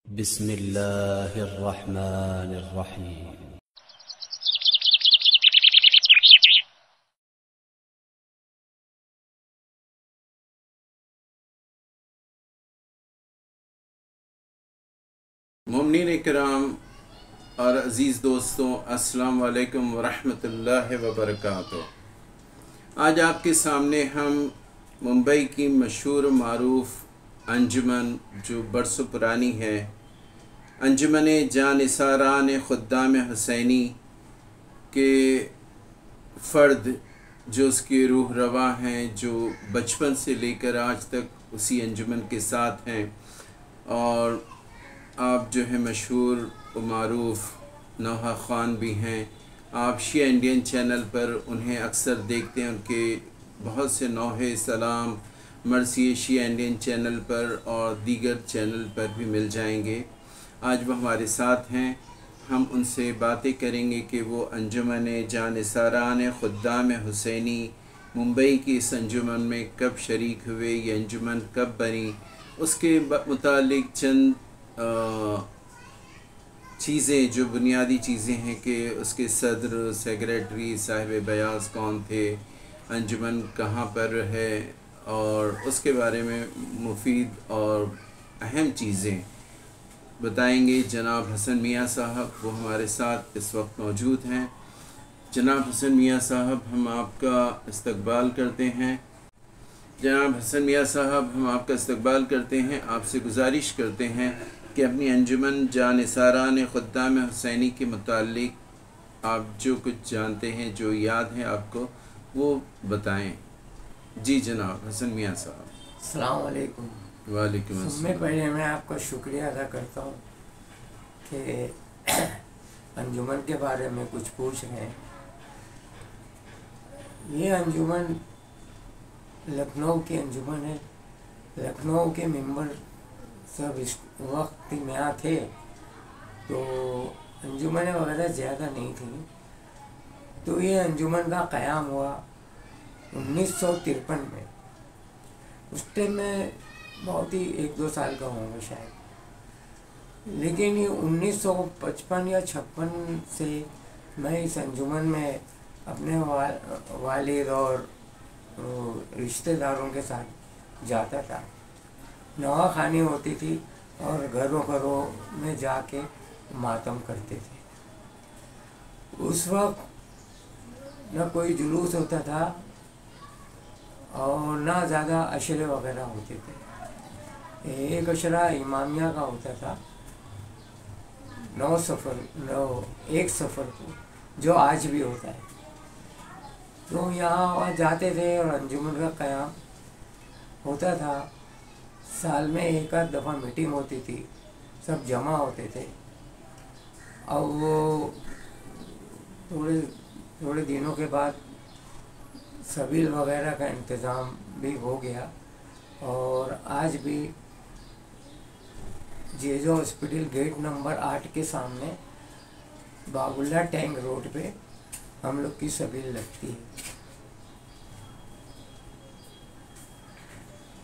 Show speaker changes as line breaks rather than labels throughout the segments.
بسم اللہ الرحمن الرحیم۔
مومنین کرام اور عزیز دوستوں، السلام علیکم ورحمۃ اللہ وبرکاتہ۔ آج آپ کے سامنے ہم ممبئی کی مشہور و معروف انجمن جو برسوں پرانی ہے، انجمن جانثاران خدام حسینی کے فرد جو اس کی روح رواں ہیں، جو بچپن سے لے کر آج تک اسی انجمن کے ساتھ ہیں، اور آپ جو ہے مشہور و معروف نوحہ خان بھی ہیں۔ آپ شیعہ انڈین چینل پر انہیں اکثر دیکھتے ہیں، ان کے بہت سے نوحے سلام مرثیے شیعہ انڈین چینل پر اور دیگر چینل پر بھی مل جائیں گے۔ آج وہ ہمارے ساتھ ہیں، ہم ان سے باتیں کریں گے کہ وہ انجمن جانثاران خدام حسینی ممبئی کی اس انجمن میں کب شریک ہوئے، یہ انجمن کب بنی، اس کے متعلق چند چیزیں جو بنیادی چیزیں ہیں کہ اس کے صدر، سیکریٹری، صاحب بیاض کون تھے، انجمن کہاں پر ہے، اور اس کے بارے میں مفید اور اہم چیزیں بتائیں گے جناب حسن میاں صاحب۔ وہ ہمارے ساتھ اس وقت موجود ہیں۔ جناب حسن میاں صاحب، ہم آپ کا استقبال کرتے ہیں۔ جناب حسن میاں صاحب، ہم آپ کا استقبال کرتے ہیں، آپ سے گزارش کرتے ہیں کہ اپنی انجمن جانثاران خدام حسینی کے متعلق آپ جو کچھ جانتے ہیں، جو یاد ہے آپ کو، وہ بتائیں۔ جی جناب حسن میاں صاحب۔
السلام علیکم۔
وعلیکم
سب سے
السلام۔
پہلے میں آپ کا شکریہ ادا کرتا ہوں کہ انجمن کے بارے میں کچھ پوچھ رہے ہیں۔ یہ انجمن لکھنؤ کی انجمن ہے۔ لکھنؤ کے ممبر سب اس وقت میں تھے، تو انجمنیں وغیرہ زیادہ نہیں تھیں، تو یہ انجمن کا قیام ہوا 1953 میں۔ اس ٹائم میں بہت ہی 1-2 سال کا ہوں گا شاید، لیکن یہ 1955 یا 56 سے میں اس انجمن میں اپنے والد اور رشتہ داروں کے ساتھ جاتا تھا۔ نوحہ خوانی ہوتی تھی اور گھروں گھروں میں جا کے ماتم کرتے تھے۔ اس وقت نہ کوئی جلوس ہوتا تھا اور نہ زیادہ عشرے وغیرہ ہوتے تھے۔ ایک عشرہ امامیہ کا ہوتا تھا 1 سفر کو، جو آج بھی ہوتا ہے۔ تو یہاں جاتے تھے اور انجمن کا قیام ہوتا تھا۔ سال میں 1 دفعہ میٹنگ ہوتی تھی، سب جمع ہوتے تھے، اور وہ تھوڑے دنوں کے بعد سبیل وغیرہ کا انتظام بھی ہو گیا، اور آج بھی جیجو ہاسپٹل گیٹ نمبر 8 کے سامنے باب اللہ ٹینک روڈ پہ ہم لوگ کی سبیل لگتی ہے۔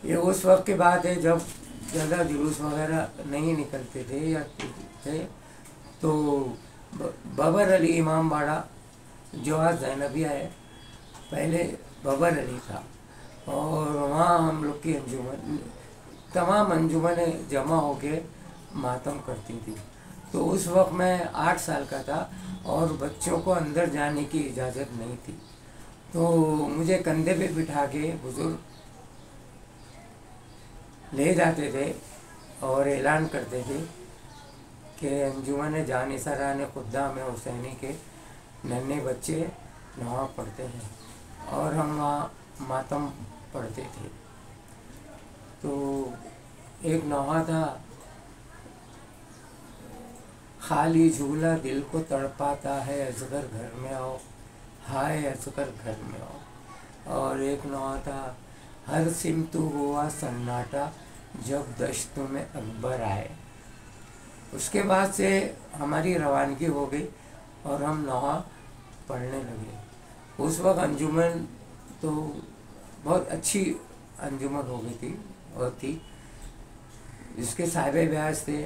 یہ اس وقت کی بات ہے جب زیادہ جلوس وغیرہ نہیں نکلتے تھے یا تھے، تو بابر علی امام باڑہ جو آج زینبیہ ہے، پہلے بابر علی تھا، اور وہاں ہم لوگ کی انجمن تمام انجمنیں جمع ہو کے ماتم کرتی تھی۔ تو اس وقت میں 8 سال کا تھا اور بچوں کو اندر جانے کی اجازت نہیں تھی، تو مجھے کندھے پہ بٹھا کے بزرگ لے جاتے تھے اور اعلان کرتے تھے کہ انجمن جانثاران خدام حسینی کے ننھے بچے نوحہ پڑھتے ہیں، اور ہم وہاں ماتم پڑھتے تھے۔ تو ایک نوحہ تھا، خالی جھولا دل کو تڑپاتا ہے، اصغر گھر میں آؤ، ہائے اصغر گھر میں آؤ، اور ایک نوحہ تھا، ہر سمت ہوا سناٹا جب دشت میں اکبر آئے۔ اس کے بعد سے ہماری روانگی ہو گئی اور ہم نوحہ پڑھنے لگے۔ اس وقت انجمن تو بہت اچھی انجمن ہو گئی تھی اور تھی، جس کے صاحب بیاض تھے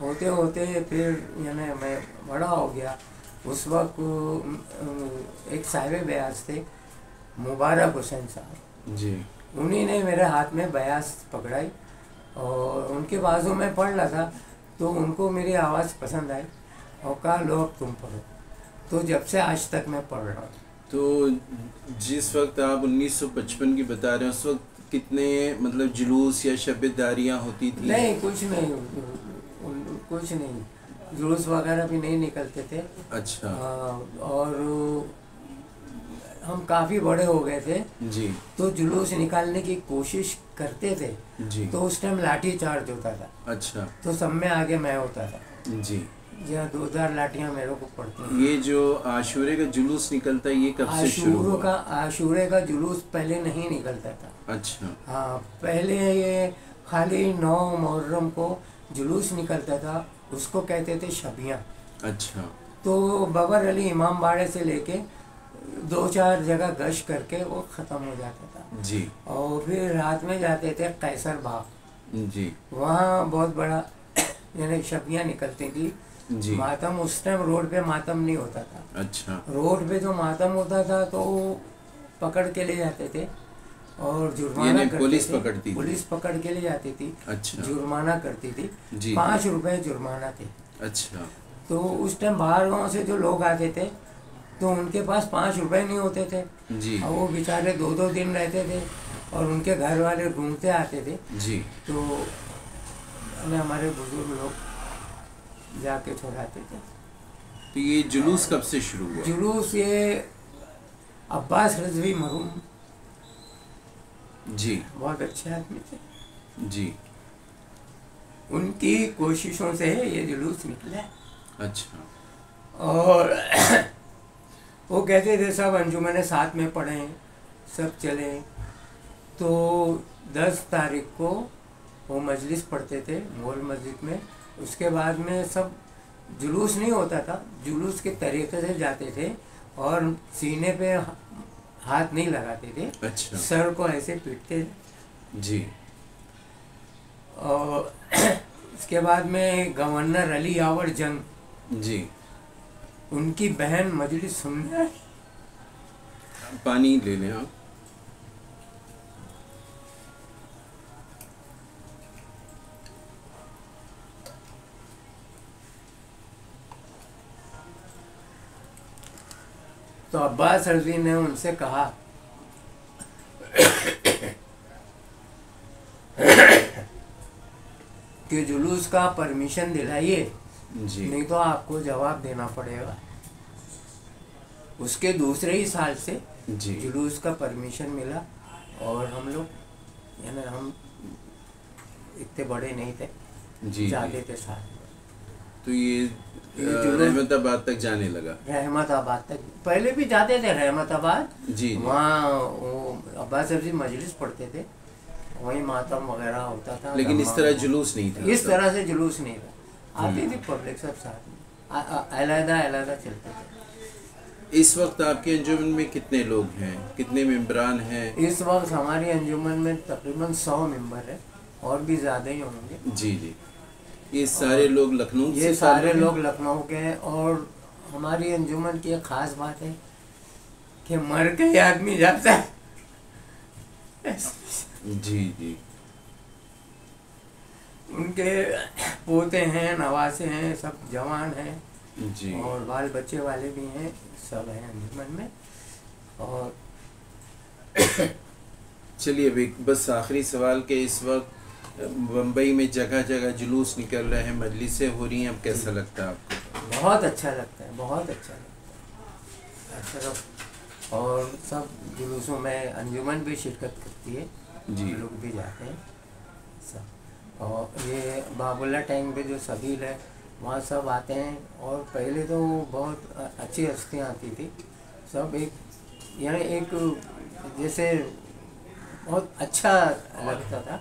ہوتے ہوتے پھر یعنی میں بڑا ہو گیا. اس وقت ایک صاحب بیاض تھے مبارک حسین صاحب,
جی
انہی نے میرے ہاتھ میں بیاض پکڑائی اور ان کے بازو میں پڑھ رہا تھا تو ان کو میری آواز پسند آئی اور کہا لو اب تم پڑھو. تو جب سے آج تک میں پڑھ رہا ہوں.
تو جس وقت آپ 1955 کی بتا رہے ہیں اس وقت کتنے مطلب جلوس یا شب داریاں ہوتی تھیں؟
نہیں کچھ نہیں, جلوس وغیرہ بھی نہیں نکلتے تھے.
اچھا.
اور ہم کافی بڑے ہو گئے تھے
جی.
تو جلوس نکالنے کی کوشش کرتے تھے
جی.
تو اس ٹائم لاٹھی چارج ہوتا تھا.
اچھا.
تو سب میں آگے میں ہوتا تھا.
جی.
جہاں 2000 لاٹیاں میرے کو پڑتی ہیں.
یہ جو عاشورے کا جلوس نکلتا ہے یہ کب سے شروع ہوا؟
عاشورے کا جلوس پہلے نہیں نکلتا تھا.
اچھا.
ہاں پہلے یہ خالی 9 محرم کو جلوس نکلتا تھا, اس کو کہتے تھے شبیاں.
اچھا.
تو بابر علی امام باڑے سے لے کے 2-4 جگہ گشت کر کے وہ ختم ہو جاتا تھا.
جی.
اور پھر رات میں جاتے تھے قیصر باغ.
جی.
وہاں بہت بڑا یعنی شبیاں نکلتی تھی.
جی.
ماتم اس ٹائم روڈ پہ ماتم نہیں ہوتا تھا.
اچھا.
روڈ پہ جو ماتم ہوتا تھا تو پکڑ کے لے جاتے تھے اور جرمانہ کرتے
پولیس
تھے.
پکڑتی تھی.
پولیس پکڑ کے لے جاتی تھی.
اچھا.
جرمانہ کرتی تھی.
جی.
5 روپے جرمانہ تھے.
اچھا.
تو اس ٹائم باہر گاؤں سے جو لوگ آتے تھے تو ان کے پاس 5 روپے نہیں ہوتے تھے.
جی.
اور وہ بیچارے 2 دن رہتے تھے اور ان کے گھر والے ڈھونڈتے آتے تھے.
جی.
تو ہمارے بزرگ لوگ جا کے چھوڑاتے تھے.
تو یہ جلوس کب سے شروع ہوا؟
جلوس یہ عباس رضوی مرحوم
جی
بہت اچھے آدمی تھے.
جی.
ان کی کوششوں سے یہ جلوس نکلا.
اچھا.
اور وہ کہتے تھے سب انجمن ساتھ میں پڑھیں, سب چلیں. تو 10 تاریخ کو وہ مجلس پڑھتے تھے مغل مسجد میں. اس کے بعد میں سب جلوس نہیں ہوتا تھا, جلوس کے طریقے سے جاتے تھے اور سینے پہ ہاتھ نہیں لگاتے تھے.
اچھا.
سر کو ایسے پیٹتے تھے.
جی.
اور اس کے بعد میں گورنر علی یاور جنگ,
جی,
ان کی بہن مجلس سننے آئی.
پانی لے لیں آپ.
تو عباس رضوی نے ان سے کہا کہ جلوس کا پرمیشن دلائیے,
جی.
نہیں تو آپ کو جواب دینا پڑے گا. اس کے دوسرے ہی سال سے
جی.
جلوس کا پرمیشن ملا اور ہم لوگ یعنی ہم اتنے بڑے نہیں تھے,
جی.
جاتے تھے ساتھ.
تو یہ رحمت آباد تک جانے لگا.
رحمت آباد تک پہلے بھی جاتے تھے رحمت آباد.
جی.
وہاں وہ عباس رضوی مجلس پڑھتے تھے, وہیں ماتم وغیرہ ہوتا تھا.
لیکن اس طرح جلوس نہیں تھا.
اس طرح سے جلوس نہیں تھا. آتی تھی پبلک سب ساتھ میں, علیحدہ علیحدہ چلتے تھے.
اس وقت آپ کے انجمن میں کتنے لوگ ہیں, کتنے ممبران ہیں؟
اس وقت ہماری انجمن میں تقریباً 100 ممبر ہیں, اور بھی زیادہ ہی ہوں گے.
جی. جی. یہ سارے لوگ لکھنؤ سے؟
یہ سارے لوگ لکھنؤ کے ہیں. اور ہماری انجمن کی ایک خاص بات ہے کہ مر کے ہی آدمی جاتا ہے.
جی. جی.
ان کے پوتے ہیں, نواسے ہیں, سب جوان ہیں.
جی.
اور بال بچے والے بھی ہیں, سب ہیں انجمن میں. اور
چلیے ابھی بس آخری سوال کہ اس وقت بمبئی میں جگہ جگہ جلوس نکل رہے ہیں, مجلسیں ہو رہی ہیں, اب کیسا لگتا ہے آپ کو؟
بہت اچھا لگتا ہے, بہت اچھا لگتا ہے. اور سب جلوسوں میں انجمن بھی شرکت کرتی ہے.
جی.
لوگ بھی جاتے ہیں سب. اور یہ باب اللہ ٹینک پہ جو سبیل ہے وہاں سب آتے ہیں. اور پہلے تو بہت اچھی ہستیاں آتی تھی, سب ایک یعنی ایک جیسے بہت اچھا لگتا تھا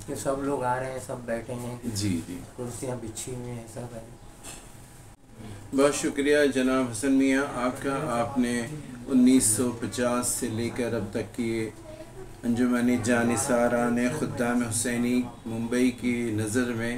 کہ سب لوگ آ رہے ہیں, سب بیٹھے ہیں.
جی. جی.
کرسیاں بچھی ہوئی ہیں, سب ہیں.
بہت شکریہ جناب حسن میاں آپ کا. آپ نے 1950 سے لے کر اب تک کی انجمن جانثاران خدام حسینی ممبئی کی نظر میں